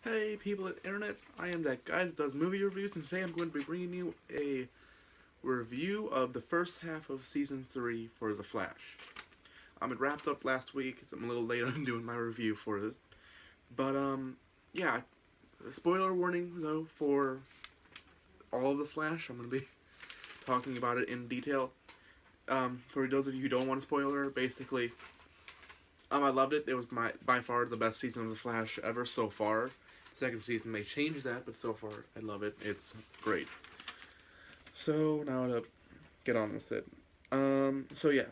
Hey people at internet, I am that guy that does movie reviews, and today I'm going to be bringing you a review of the first half of season 3 for The Flash. It wrapped up last week, so I'm a little late on doing my review for this. But yeah, spoiler warning though for all of The Flash. I'm going to be talking about it in detail. For those of you who don't want a spoiler, basically, I loved it. It was my by far the best season of The Flash ever so far. Second season may change that, but so far I love it. It's great. So now to get on with it. So yeah,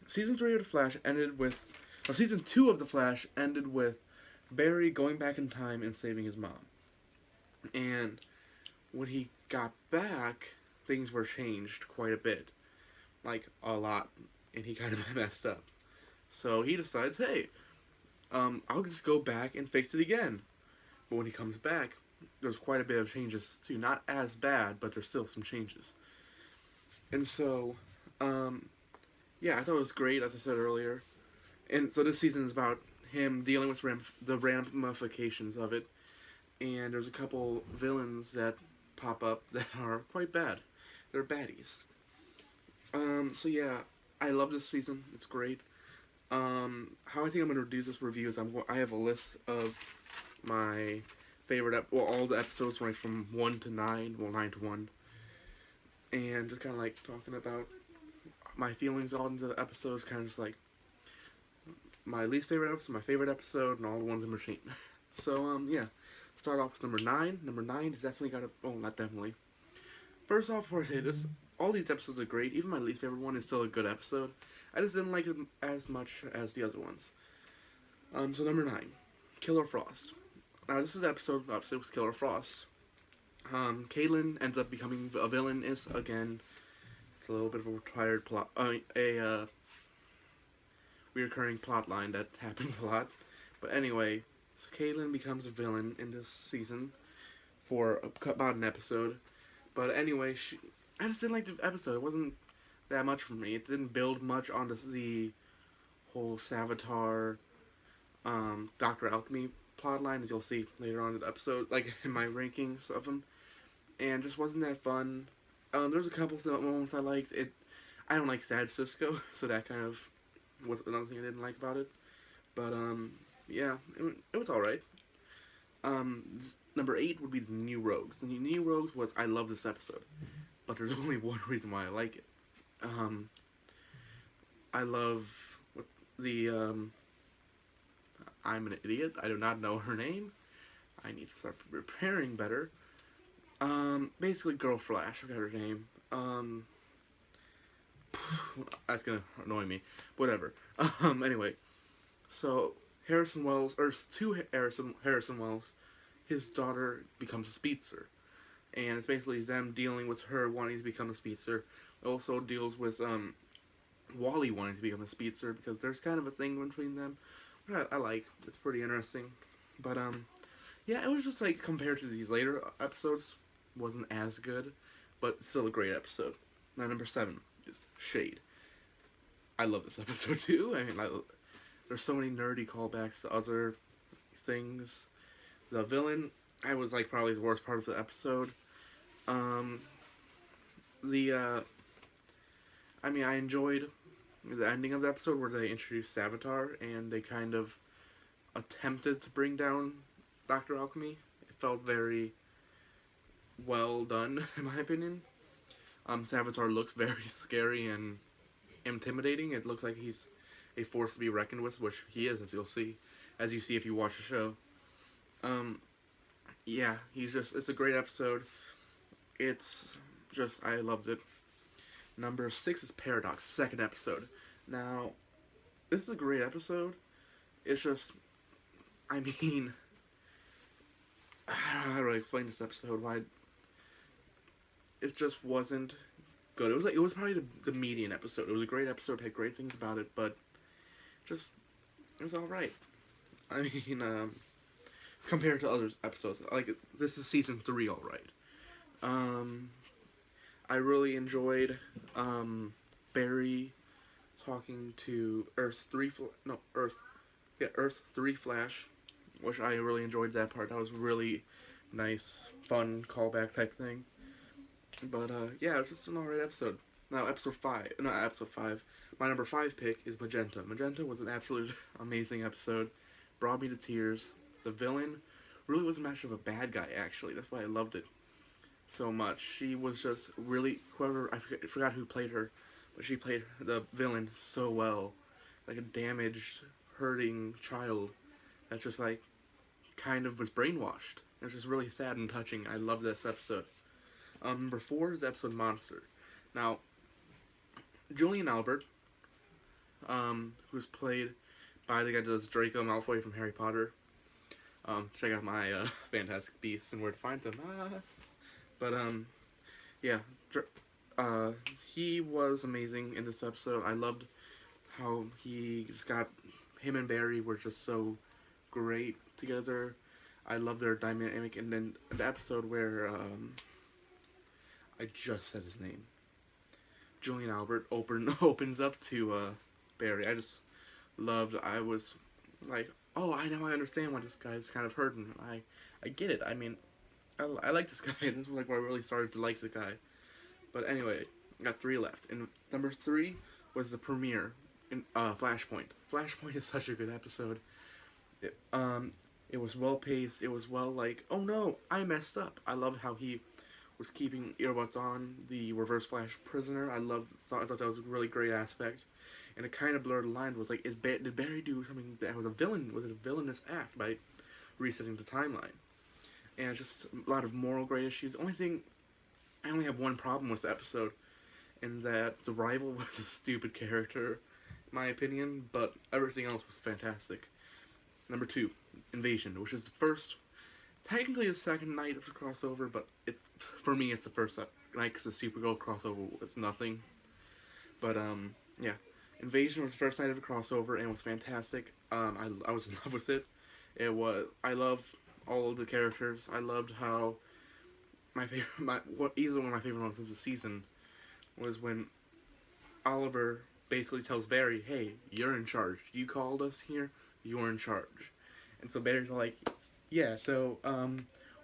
season 3 of The Flash ended with, or season 2 of The Flash ended with Barry going back in time and saving his mom. And when he got back, things were changed quite a bit, like a lot, and he kind of messed up. So he decides, hey, I'll just go back and fix it again. But when he comes back, there's quite a bit of changes too. Not as bad, but there's still some changes. And so, um, yeah, I thought it was great, as I said earlier. And so this season is about him dealing with the ramifications of it. And there's a couple villains that pop up that are quite bad. They're baddies. So yeah, I love this season. It's great. How I think I'm gonna do this review is I have a list of my all the episodes right from 1 to 9, well 9 to 1, and just kind of like talking about my feelings on the episodes, kind of just like my least favorite episode, my favorite episode, and all the ones in between. So yeah, start off with number 9. Number 9 is definitely got a, oh not definitely. First off, before I say this, all these episodes are great. Even my least favorite one is still a good episode. I just didn't like it as much as the other ones. So number 9, Killer Frost. Now this is the episode obviously with Killer Frost. Caitlin ends up becoming a villain is again. It's a little bit of a retired plot, a reoccurring plot line that happens a lot. But anyway, so Caitlin becomes a villain in this season for about an episode. But anyway, I just didn't like the episode. It wasn't that much for me. It didn't build much on the whole Savitar, Doctor Alchemy plotline, as you'll see later on in the episode, like in my rankings of them, and just wasn't that fun. There's a couple moments I liked. I don't like Sad Cisco, so that kind of was another thing I didn't like about it. But yeah, it was all right. Um, Number 8 would be the New Rogues. The New Rogues was I love this episode, but there's only one reason why I like it. Um, I love the I'm an idiot. I do not know her name. I need to start preparing better. Basically, Girl Flash. I got her name. That's gonna annoy me. Whatever. Anyway, so Harrison Wells, or to Harrison Wells, his daughter becomes a speedster, and it's basically them dealing with her wanting to become a speedster. It also deals with Wally wanting to become a speedster because there's kind of a thing between them. Which I like. It's pretty interesting. But yeah, it was just like compared to these later episodes, wasn't as good, but still a great episode. Now number 7 is Shade. I love this episode too. There's so many nerdy callbacks to other things. The villain, I was like probably the worst part of the episode. Um, the I enjoyed the ending of the episode where they introduced Savitar and they kind of attempted to bring down Doctor Alchemy. It felt very well done, in my opinion. Savitar looks very scary and intimidating. It looks like he's a force to be reckoned with, which he is, as you see if you watch the show. Um, yeah, it's a great episode. It's just, I loved it. Number 6 is Paradox, second episode. Now, this is a great episode. It's just, I mean, I don't know how to explain this episode. Why it just wasn't good. It was probably the median episode. It was a great episode, had great things about it, but just it was all right. I mean, compared to other episodes, like this is season 3, all right. Um, I really enjoyed Barry talking to Earth 3 Flash which I really enjoyed that part. That was really nice, fun callback type thing. But yeah, it was just an alright episode. Now episode five, not episode five. My number five pick is Magenta. Magenta was an absolute amazing episode. Brought me to tears. The villain really was much of a bad guy actually. That's why I loved it so much. She was just really whoever I forgot who played her, but she played the villain so well, like a damaged, hurting child that just like kind of was brainwashed. It was just really sad and touching. I love this episode. Number four is episode Monster. Now, Julian Albert, who's played by the guy that does Draco Malfoy from Harry Potter. Check out my Fantastic Beasts and where to find them. But yeah, uh, he was amazing in this episode. I loved how he just got him and Barry were just so great together. I love their dynamic, and then the episode where I just said his name, Julian Albert opens up to Barry. I just loved. I was like, oh, I understand why this guy's kind of hurting. I get it. I mean, I like this guy. This was like where I really started to like the guy. But anyway, I got three left. And number three was the premiere in Flashpoint. Flashpoint is such a good episode. It was well paced. It was well like, oh no, I messed up. I loved how he was keeping earbuds on the Reverse Flash prisoner. I thought that was a really great aspect. And it kind of blurred the line. Was like, did Barry do something that was a villain? Was it a villainous act by resetting the timeline? And it's just a lot of moral gray issues. The only thing, I only have one problem with the episode, and that the rival was a stupid character, in my opinion, but everything else was fantastic. Number two, Invasion, which is the first, technically the second night of the crossover, but for me it's the first night because the Supergirl crossover was nothing. But yeah, Invasion was the first night of the crossover and was fantastic. I was in love with it. I love all of the characters. I loved how easily one of my favorite moments of the season was when Oliver basically tells Barry, "Hey, you're in charge. You called us here. You're in charge." And so Barry's like, "Yeah. So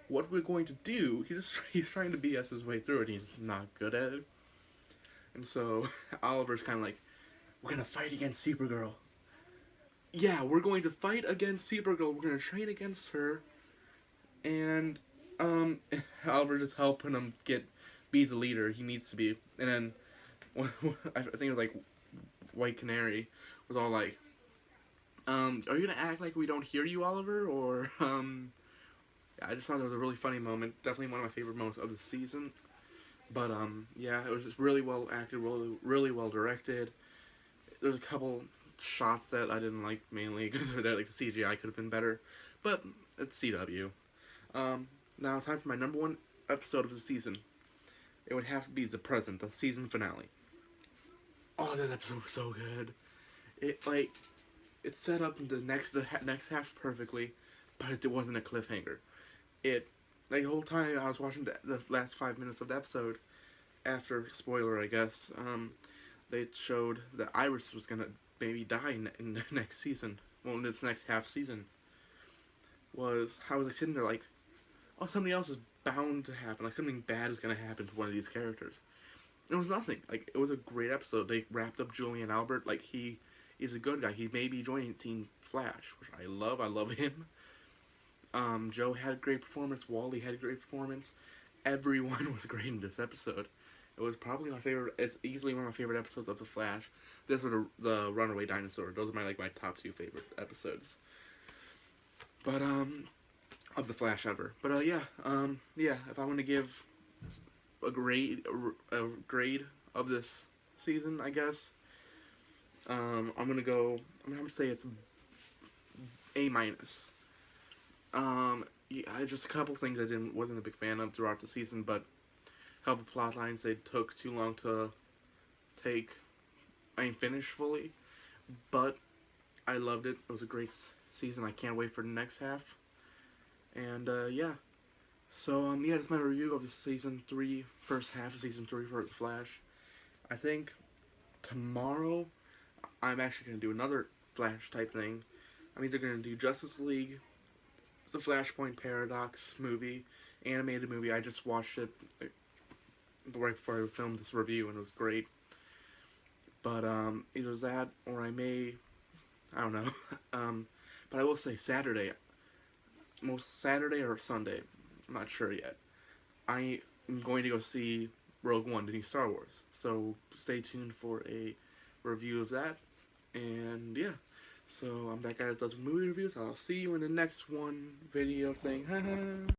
what we're going to do?" He's trying to BS his way through it. He's not good at it. And so Oliver's kind of like, "We're gonna fight against Supergirl." Yeah, we're going to fight against Supergirl. We're gonna train against her. And Oliver just helping him be the leader he needs to be. And then I think it was like White Canary was all like, "Are you gonna act like we don't hear you, Oliver?" Or yeah, I just thought it was a really funny moment. Definitely one of my favorite moments of the season. But yeah, it was just really well acted, really well directed. There's a couple shots that I didn't like mainly because like the CGI could have been better, but it's CW. Now time for my number one episode of the season. It would have to be The Present, the season finale. Oh, this episode was so good. It set up the next half perfectly, but it wasn't a cliffhanger. The whole time I was watching the last 5 minutes of the episode, after spoiler I guess, they showed that Iris was gonna maybe die in the next season. Well, in this next half season. I was like sitting there like, oh, something else is bound to happen. Like something bad is gonna happen to one of these characters. It was nothing. Like it was a great episode. They wrapped up Julian Albert. Like he's a good guy. He may be joining Team Flash, which I love. I love him. Joe had a great performance. Wally had a great performance. Everyone was great in this episode. It was probably my favorite. It's easily one of my favorite episodes of The Flash. This was the Runaway Dinosaur. Those are my top two favorite episodes. But of The Flash ever. But yeah. If I want to give a grade of this season, I guess. I'm gonna say it's A minus. Yeah, just a couple things I wasn't a big fan of throughout the season, but a couple plot lines they took too long to finish fully. But I loved it. It was a great season. I can't wait for the next half. And yeah. So yeah, that's my review of the first half of season 3 for The Flash. I think tomorrow I'm actually gonna do another Flash type thing. I'm either gonna do Justice League the Flashpoint Paradox movie, animated movie. I just watched it right before I filmed this review, and it was great. But either that or I don't know. But I will say Saturday, most Saturday or Sunday, I'm not sure yet. I am going to go see Rogue One, the new Star Wars. So stay tuned for a review of that. And yeah, so I'm that guy that does movie reviews. I'll see you in the next one video thing.